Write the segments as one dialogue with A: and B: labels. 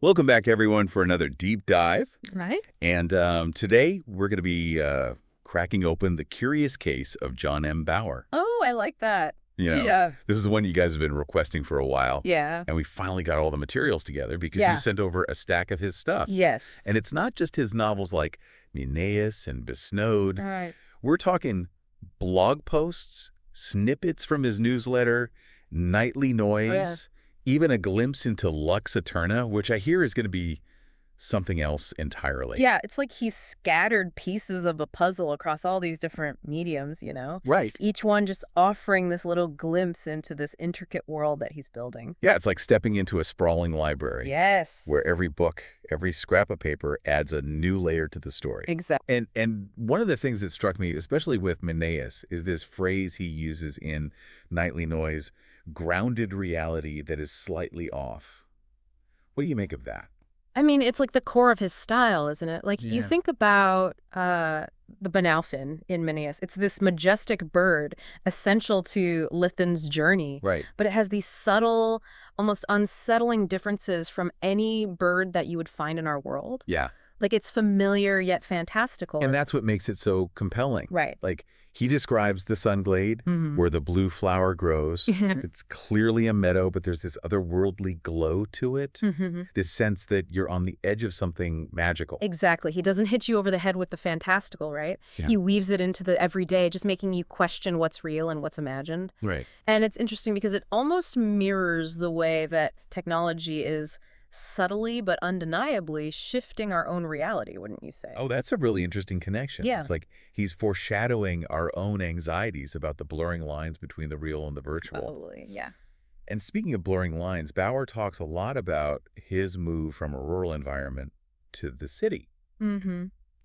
A: Welcome back, everyone, for another deep dive.
B: Right?
A: And today we're going to be cracking open the curious case of John M. Bauer.
B: Oh, I like that.
A: You know,
B: Yeah.
A: this is the one you guys have been requesting for a while.
B: Yeah.
A: And we finally got all the materials together because you
B: Yeah.
A: sent over a stack of his stuff.
B: Yes.
A: And it's not just his novels like Menelaus and Besnode.
B: All right.
A: We're talking blog posts, snippets from his newsletter, nightly noise, even a glimpse into Lux Eterna, which I hear is going to be something else entirely.
B: Yeah, it's like he scattered pieces of a puzzle across all these different mediums, you know?
A: Right.
B: Each one just offering this little glimpse into this intricate world that he's building.
A: Yeah, it's like stepping into a sprawling library.
B: Yes.
A: Where every book, every scrap of paper adds a new layer to the story.
B: Exactly.
A: And one of the things that struck me, especially with Menelaus, is this phrase he uses in Nightly Noise, grounded reality that is slightly off. What do you make of that?
B: I mean, it's like the core of his style, isn't it? Like, you
A: Yeah.
B: think about the Banalfin in Menelaus. It's this majestic bird essential to Lithin's journey.
A: Right.
B: But it has these subtle, almost unsettling differences from any bird that you would find in our world.
A: Yeah.
B: Like, it's familiar yet fantastical.
A: And that's what makes it so compelling.
B: Right.
A: Like, he describes the sunglade where the blue flower grows. It's clearly a meadow, but there's this otherworldly glow to it. This sense that you're on the edge of something magical.
B: Exactly. He doesn't hit you over the head with the fantastical, right?
A: Yeah.
B: He weaves it into the everyday, just making you question what's real and what's imagined.
A: Right.
B: And it's interesting because it almost mirrors the way that technology is subtly but undeniably shifting our own reality, wouldn't you say?
A: Oh, that's a really interesting connection.
B: Yeah.
A: It's like he's foreshadowing our own anxieties about the blurring lines between the real and the virtual.
B: Probably, yeah.
A: And speaking of blurring lines, Bauer talks a lot about his move from a rural environment to the city.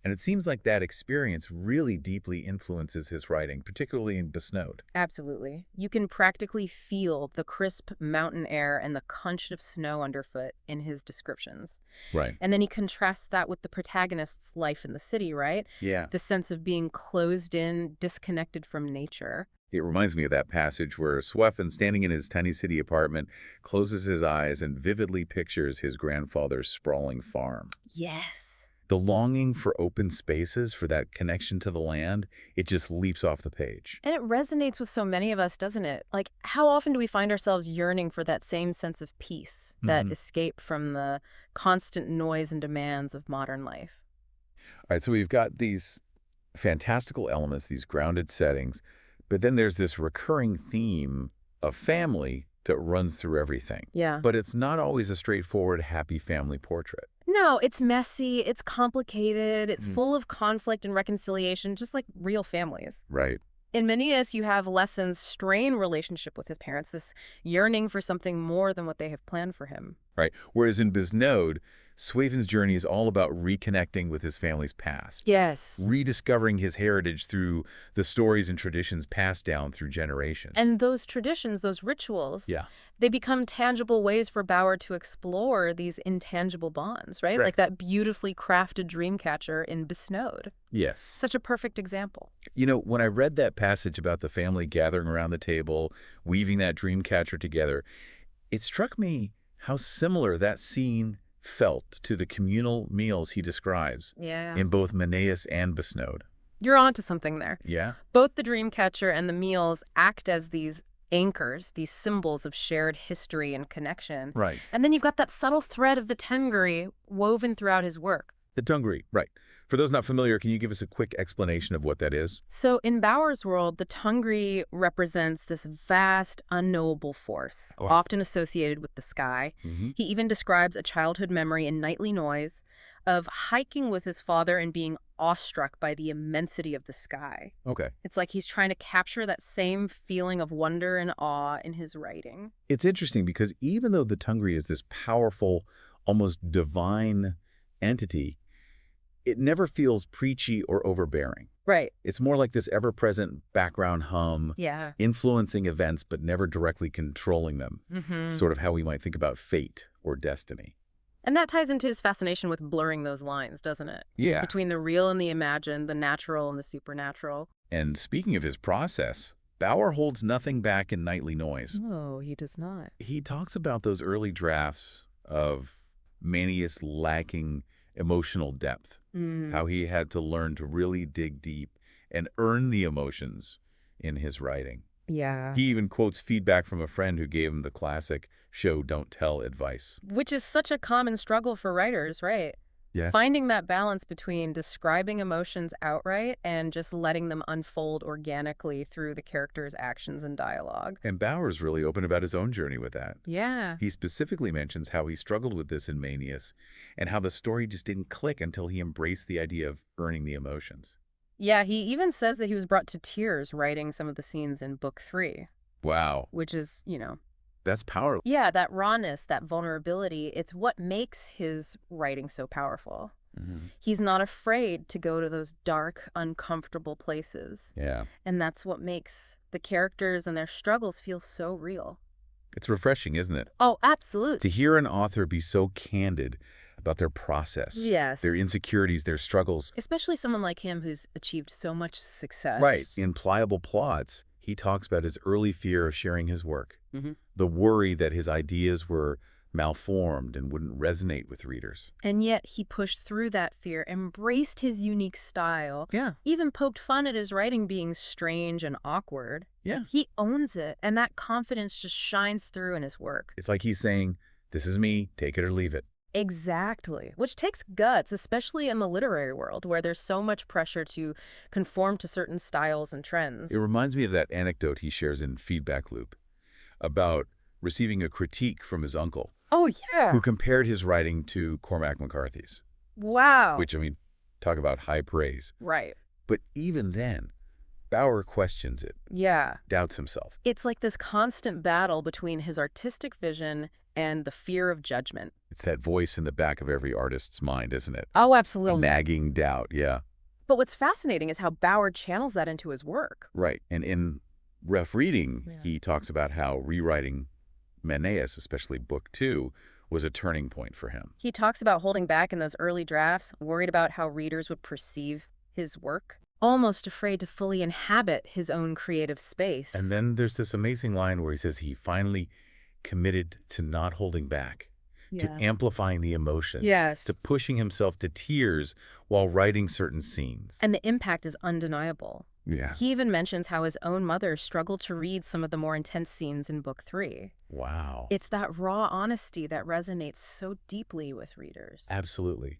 A: And it seems like that experience really deeply influences his writing, particularly in Besnode.
B: Absolutely. You can practically feel the crisp mountain air and the crunch of snow underfoot in his descriptions.
A: Right.
B: And then he contrasts that with the protagonist's life in the city, right?
A: Yeah.
B: The sense of being closed in, disconnected from nature.
A: It reminds me of that passage where Swethin, standing in his tiny city apartment, closes his eyes and vividly pictures his grandfather's sprawling farm.
B: Yes.
A: The longing for open spaces, for that connection to the land, it just leaps off the page.
B: And it resonates with so many of us, doesn't it? Like, how often do we find ourselves yearning for that same sense of peace, that escape from the constant noise and demands of modern life?
A: All right, so we've got these fantastical elements, these grounded settings, but then there's this recurring theme of family that runs through everything.
B: Yeah.
A: But it's not always a straightforward, happy family portrait.
B: No, it's messy, it's complicated, it's full of conflict and reconciliation, just like real families.
A: Right.
B: In Menelaus, you have Lesson's strained relationship with his parents, this yearning for something more than what they have planned for him.
A: Right. Whereas in Besnode, Swethin's journey is all about reconnecting with his family's past.
B: Yes.
A: Rediscovering his heritage through the stories and traditions passed down through generations.
B: And those traditions, those rituals,
A: yeah.
B: they become tangible ways for Bauer to explore these intangible bonds, right?
A: Right.
B: Like that beautifully crafted dream catcher in Besnode.
A: Yes.
B: Such a perfect example.
A: You know, when I read that passage about the family gathering around the table, weaving that dream catcher together, it struck me how similar that scene felt to the communal meals he describes in both Menelaus and Besnode.
B: You're onto something there.
A: Yeah?
B: Both the dream catcher and the meals act as these anchors, these symbols of shared history and connection.
A: Right.
B: And then you've got that subtle thread of the Tengri woven throughout his work.
A: The Tungri, right. For those not familiar, can you give us a quick explanation of what that is?
B: So in Bauer's world, the Tungri represents this vast, unknowable force, often associated with the sky. He even describes a childhood memory in Nightly Noise of hiking with his father and being awestruck by the immensity of the sky.
A: Okay.
B: It's like he's trying to capture that same feeling of wonder and awe in his writing.
A: It's interesting because even though the Tungri is this powerful, almost divine entity, it never feels preachy or overbearing.
B: Right.
A: It's more like this ever-present background hum,
B: Yeah.
A: influencing events but never directly controlling them, sort of how we might think about fate or destiny.
B: And that ties into his fascination with blurring those lines, doesn't it?
A: Yeah.
B: Between the real and the imagined, the natural and the supernatural.
A: And speaking of his process, Bauer holds nothing back in Nightly Noise.
B: No, he does not.
A: He talks about those early drafts of Manius lacking emotional depth, how he had to learn to really dig deep and earn the emotions in his writing.
B: Yeah.
A: He even quotes feedback from a friend who gave him the classic show, don't tell advice.
B: Which is such a common struggle for writers, right?
A: Yeah.
B: Finding that balance between describing emotions outright and just letting them unfold organically through the characters' actions and dialogue.
A: And Bauer's really open about his own journey with that.
B: Yeah.
A: He specifically mentions how he struggled with this in Manius and how the story just didn't click until he embraced the idea of earning the emotions.
B: Yeah, he even says that he was brought to tears writing some of the scenes in book 3.
A: Wow.
B: Which is,
A: That's powerful.
B: yeah, that rawness, that vulnerability, it's what makes his writing so powerful. He's not afraid to go to those dark, uncomfortable places.
A: Yeah.
B: And that's what makes the characters and their struggles feel so real.
A: It's refreshing, isn't it?
B: Oh, absolutely.
A: To hear an author be so candid about their process,
B: Yes.
A: their insecurities, their struggles.
B: Especially someone like him who's achieved so much success.
A: Right. In Pliable Plots, he talks about his early fear of sharing his work, the worry that his ideas were malformed and wouldn't resonate with readers.
B: And yet he pushed through that fear, embraced his unique style, even poked fun at his writing being strange and awkward.
A: Yeah.
B: He owns it, and that confidence just shines through in his work.
A: It's like he's saying, this is me, take it or leave it.
B: Exactly, which takes guts, especially in the literary world, where there's so much pressure to conform to certain styles and trends.
A: It reminds me of that anecdote he shares in Feedback Loop about receiving a critique from his uncle.
B: Oh, yeah.
A: Who compared his writing to Cormac McCarthy's.
B: Wow.
A: Which, I mean, talk about high praise.
B: Right.
A: But even then, Bauer questions it.
B: Yeah.
A: Doubts himself.
B: It's like this constant battle between his artistic vision and the fear of judgment.
A: It's that voice in the back of every artist's mind, isn't it?
B: Oh, absolutely.
A: A nagging doubt, yeah.
B: But what's fascinating is how Bauer channels that into his work.
A: Right. And in Rough Reading, he talks about how rewriting Menelaus, especially Book 2, was a turning point for him.
B: He talks about holding back in those early drafts, worried about how readers would perceive his work, almost afraid to fully inhabit his own creative space.
A: And then there's this amazing line where he says he finally committed to not holding back, to amplifying the emotion, to pushing himself to tears while writing certain scenes.
B: And the impact is undeniable.
A: Yeah.
B: He even mentions how his own mother struggled to read some of the more intense scenes in Book 3.
A: Wow.
B: It's that raw honesty that resonates so deeply with readers.
A: Absolutely.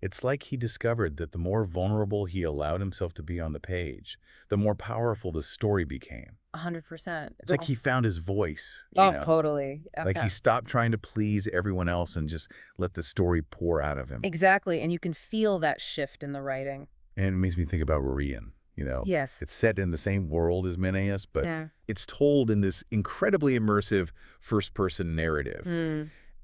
A: It's like he discovered that the more vulnerable he allowed himself to be on the page, the more powerful the story became.
B: 100%.
A: It's like he found his voice.
B: Totally.
A: Like he stopped trying to please everyone else and just let the story pour out of him.
B: Exactly, and you can feel that shift in the writing.
A: And it makes me think about Rorian.
B: Yes.
A: It's set in the same world as Menelaus, but it's told in this incredibly immersive first-person narrative.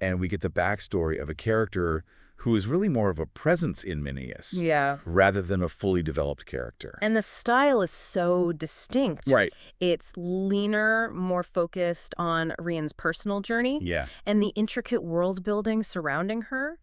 A: And we get the backstory of a character who is really more of a presence in Menelaus rather than a fully developed character.
B: And the style is so distinct.
A: Right.
B: It's leaner, more focused on Rian's personal journey.
A: Yeah.
B: And the intricate world building surrounding her.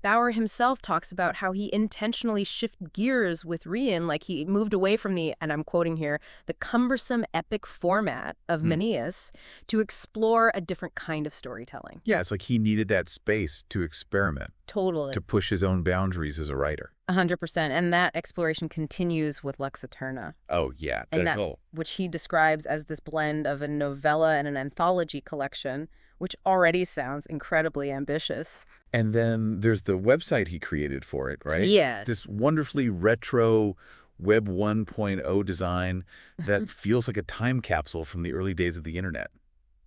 B: Bauer himself talks about how he intentionally shifted gears with Rian, like he moved away from the, and I'm quoting here, the cumbersome epic format of Menelaus to explore a different kind of storytelling.
A: Yeah, it's like he needed that space to experiment.
B: Totally.
A: To push his own boundaries as a writer.
B: 100%. And that exploration continues with Lux Eterna.
A: Oh, yeah.
B: And that, which he describes as this blend of a novella and an anthology collection, which already sounds incredibly ambitious.
A: And then there's the website he created for it, right?
B: Yes.
A: This wonderfully retro Web 1.0 design that feels like a time capsule from the early days of the internet.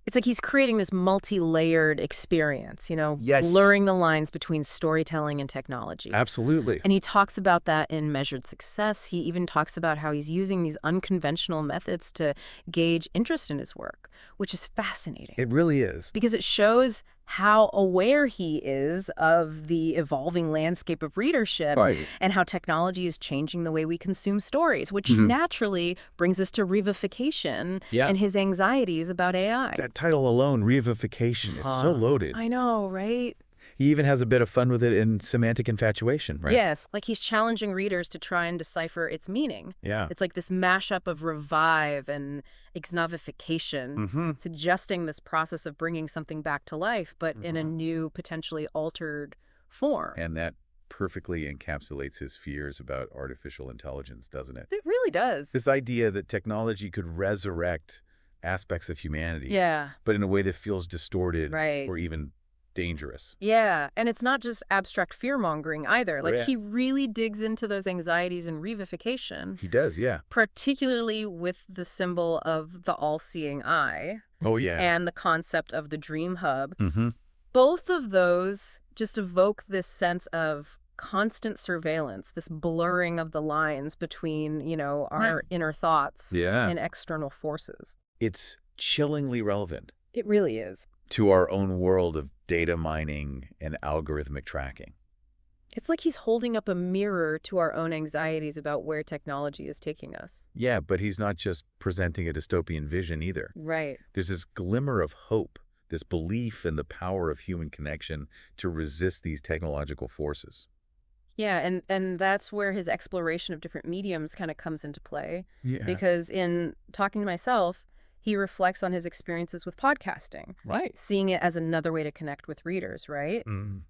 B: It's like he's creating this multi-layered experience,
A: Yes.
B: blurring the lines between storytelling and technology.
A: Absolutely.
B: And he talks about that in Measured Success. He even talks about how he's using these unconventional methods to gauge interest in his work, which is fascinating.
A: It really is.
B: Because it shows how aware he is of the evolving landscape of readership and how technology is changing the way we consume stories, which naturally brings us to revivification and his anxieties about AI.
A: That title alone, revivification, it's so loaded.
B: I know, right?
A: He even has a bit of fun with it in semantic infatuation, right?
B: Yes, like he's challenging readers to try and decipher its meaning.
A: Yeah.
B: It's like this mashup of revive and exnovification, suggesting this process of bringing something back to life, but in a new, potentially altered form.
A: And that perfectly encapsulates his fears about artificial intelligence, doesn't it?
B: It really does.
A: This idea that technology could resurrect aspects of humanity,
B: Yeah.
A: but in a way that feels distorted
B: Right.
A: or even dangerous.
B: Yeah, and it's not just abstract fear-mongering either. Like,
A: Yeah.
B: he really digs into those anxieties and revivification,
A: He does, yeah.
B: particularly with the symbol of the all-seeing eye
A: Oh, yeah.
B: and the concept of the dream hub.
A: Mm-hmm.
B: Both of those just evoke this sense of constant surveillance, this blurring of the lines between, our inner thoughts
A: Yeah.
B: and external forces.
A: It's chillingly relevant
B: It really is.
A: to our own world of data mining and algorithmic tracking.
B: It's like he's holding up a mirror to our own anxieties about where technology is taking us.
A: Yeah, but he's not just presenting a dystopian vision either.
B: Right.
A: There's this glimmer of hope, this belief in the power of human connection to resist these technological forces.
B: Yeah, and that's where his exploration of different mediums kind of comes into play.
A: Yeah.
B: Because in Talking to Myself, he reflects on his experiences with podcasting,
A: Right.
B: seeing it as another way to connect with readers, right?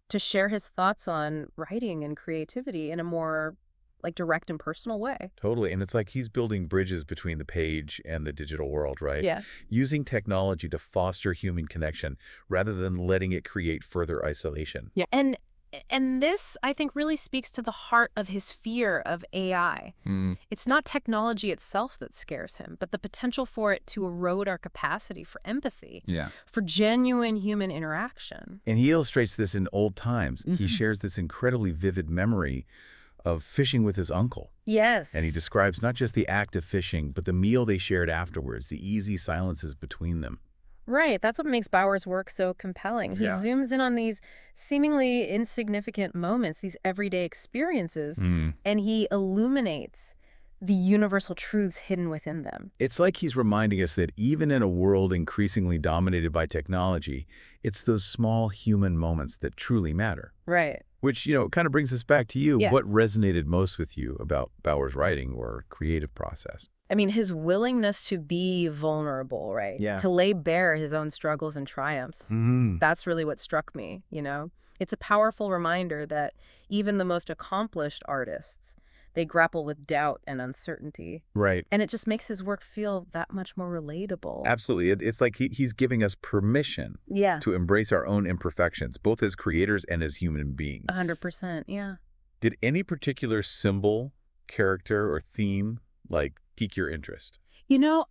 B: To share his thoughts on writing and creativity in a more direct and personal way.
A: Totally. And it's like he's building bridges between the page and the digital world, right?
B: Yeah.
A: Using technology to foster human connection rather than letting it create further isolation.
B: Yeah. And this, I think, really speaks to the heart of his fear of AI. It's not technology itself that scares him, but the potential for it to erode our capacity for empathy,
A: Yeah.
B: for genuine human interaction.
A: And he illustrates this in old times. He shares this incredibly vivid memory of fishing with his uncle.
B: Yes.
A: And he describes not just the act of fishing, but the meal they shared afterwards, the easy silences between them.
B: Right. That's what makes Bauer's work so compelling. He
A: Yeah.
B: zooms in on these seemingly insignificant moments, these everyday experiences, and he illuminates the universal truths hidden within them.
A: It's like he's reminding us that even in a world increasingly dominated by technology, it's those small human moments that truly matter.
B: Right.
A: Which, kind of brings us back to you.
B: Yeah.
A: What resonated most with you about Bauer's writing or creative process?
B: I mean, his willingness to be vulnerable, right?
A: Yeah.
B: To lay bare his own struggles and triumphs. That's really what struck me, It's a powerful reminder that even the most accomplished artists, they grapple with doubt and uncertainty.
A: Right.
B: And it just makes his work feel that much more relatable.
A: Absolutely. It's like he's giving us permission
B: Yeah.
A: to embrace our own imperfections, both as creators and as human beings.
B: 100%, yeah.
A: Did any particular symbol, character, or theme, pique your interest?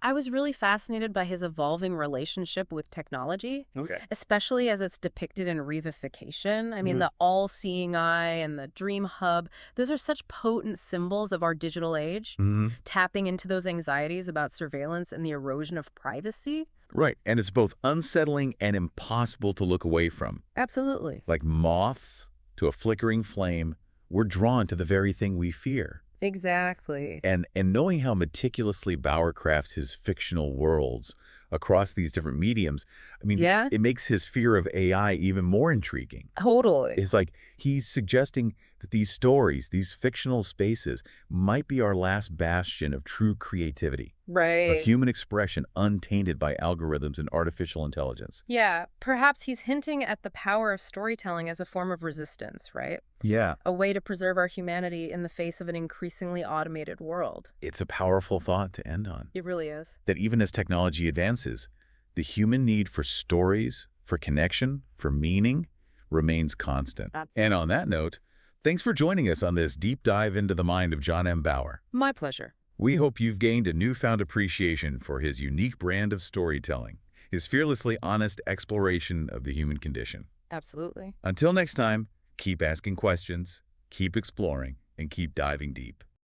B: I was really fascinated by his evolving relationship with technology,
A: Okay.
B: especially as it's depicted in revivification. I mean, the all-seeing eye and the dream hub, those are such potent symbols of our digital age, tapping into those anxieties about surveillance and the erosion of privacy.
A: Right. And it's both unsettling and impossible to look away from.
B: Absolutely.
A: Like moths to a flickering flame, we're drawn to the very thing we fear.
B: Exactly.
A: And knowing how meticulously Bauer crafts his fictional worlds across these different mediums, I mean,
B: Yeah.
A: it makes his fear of AI even more intriguing.
B: Totally.
A: It's like he's suggesting that these stories, these fictional spaces, might be our last bastion of true creativity, of
B: Right.
A: human expression untainted by algorithms and artificial intelligence.
B: Yeah. Perhaps he's hinting at the power of storytelling as a form of resistance, right?
A: Yeah.
B: A way to preserve our humanity in the face of an increasingly automated world.
A: It's a powerful thought to end on.
B: It really is.
A: That even as technology advances, the human need for stories, for connection, for meaning, remains constant. And on that note, thanks for joining us on this deep dive into the mind of John M. Bauer.
B: My pleasure.
A: We hope you've gained a newfound appreciation for his unique brand of storytelling, his fearlessly honest exploration of the human condition.
B: Absolutely.
A: Until next time, keep asking questions, keep exploring, and keep diving deep.